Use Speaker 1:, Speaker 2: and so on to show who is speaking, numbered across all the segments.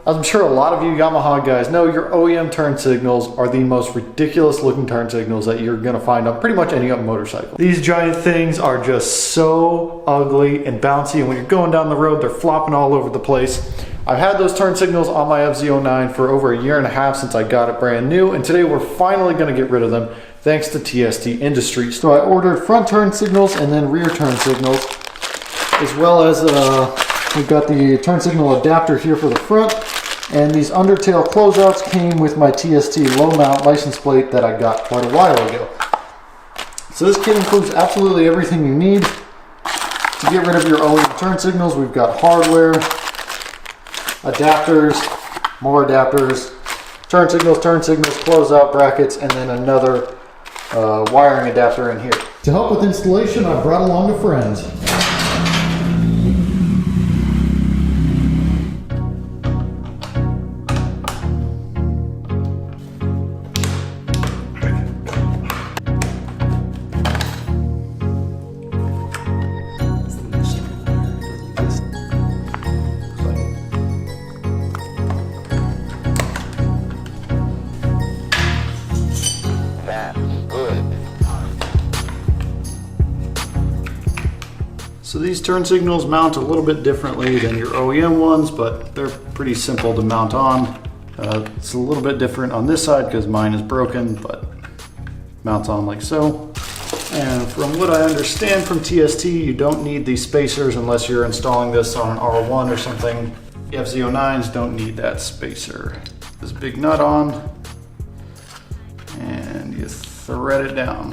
Speaker 1: As I'm sure a lot of you Yamaha guys know, your OEM turn signals are the most ridiculous looking turn signals that you're gonna find on pretty much any motorcycle. These giant things are just so ugly and bouncy, and when you're going down the road, they're flopping all over the place. I've had those turn signals on my MT09 for over 1.5 years since I got it brand new, and today we're finally gonna get rid of them thanks to TST Industries. So I ordered front turn signals and then rear turn signals, as well as we've got the turn signal adapter here for the front, and these undertail closeouts came with my TST low mount license plate that I got quite a while ago. So this kit includes absolutely everything you need to get rid of your OEM turn signals. We've got hardware, adapters, more adapters, turn signals, closeout brackets, and then another wiring adapter in here. To help with installation, I brought along a friend. So these turn signals mount a little bit differently than your OEM ones, but they're pretty simple to mount on. It's a little bit different on this side because mine is broken, but mounts on like so. And from what I understand from TST, you don't need these spacers unless you're installing this on an R1 or something. The MT09s don't need that spacer. This big nut on, and you thread it down.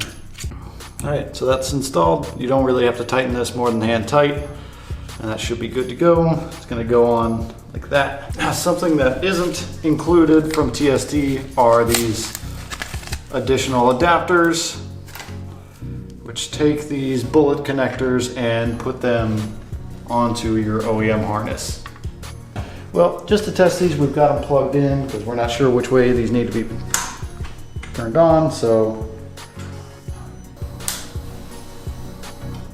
Speaker 1: All right, so that's installed. You don't really have to tighten this more than hand tight, and that should be good to go. It's gonna go on like that. Now, something that isn't included from TST are these additional adapters, which take these bullet connectors and put them onto your OEM harness. Well, just to test these, we've got them plugged in because we're not sure which way these need to be turned on, so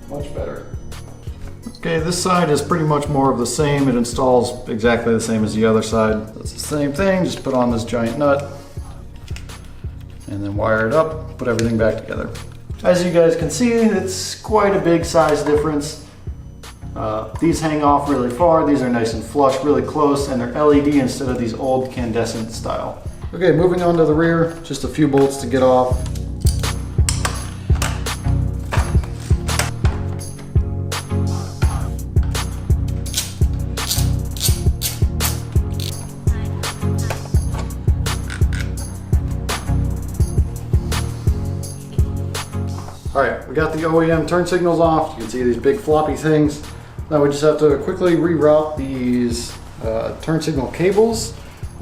Speaker 1: much better. Okay, this side is pretty much more of the same. It installs exactly the same as the other side. It's the same thing, just put on this giant nut and then wire it up, put everything back together. As you guys can see, it's quite a big size difference. These hang off really far. These are nice and flush, really close, and they're LED instead of these old incandescent style. Okay, moving on to the rear, just a few bolts to get off. All right, we got the OEM turn signals off. You can see these big floppy things. Now we just have to quickly reroute these turn signal cables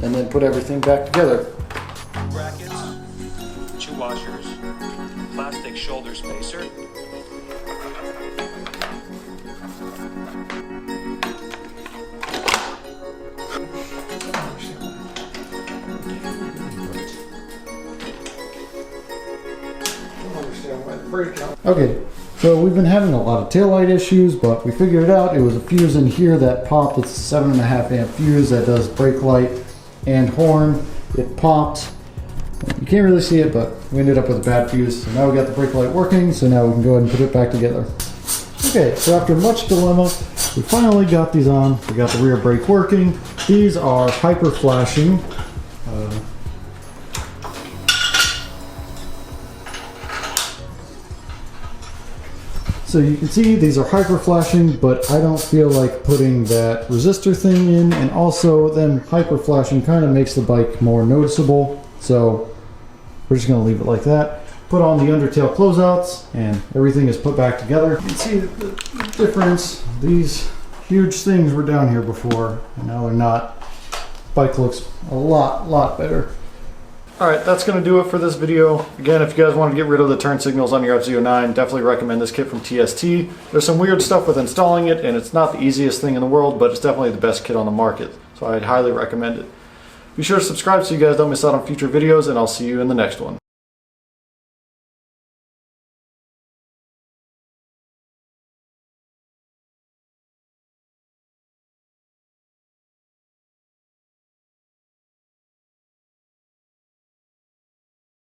Speaker 1: and then put everything back together.
Speaker 2: Brackets, 2 washers, plastic shoulder spacer,
Speaker 1: Okay, so we've been having a lot of taillight issues, but we figured it out. It was a fuse in here that popped. It's a 7.5 amp fuse that does brake light and horn. It popped. You can't really see it, but we ended up with a bad fuse. So now we got the brake light working, so now we can go ahead and put it back together. Okay, so after much dilemma, we finally got these on. We got the rear brake working. These are hyper flashing. So you can see these are hyper flashing, but I don't feel like putting that resistor thing in, and also then hyper flashing kind of makes the bike more noticeable. So we're just gonna leave it like that. Put on the undertail closeouts and everything is put back together. You can see the difference. These huge things were down here before and now they're not. Bike looks a lot better. Alright, that's going to do it for this video. Again, if you guys want to get rid of the turn signals on your MT09, definitely recommend this kit from TST. There's some weird stuff with installing it, and it's not the easiest thing in the world, but it's definitely the best kit on the market. So I'd highly recommend it. Be sure to subscribe so you guys don't miss out on future videos, and I'll see you in the next one.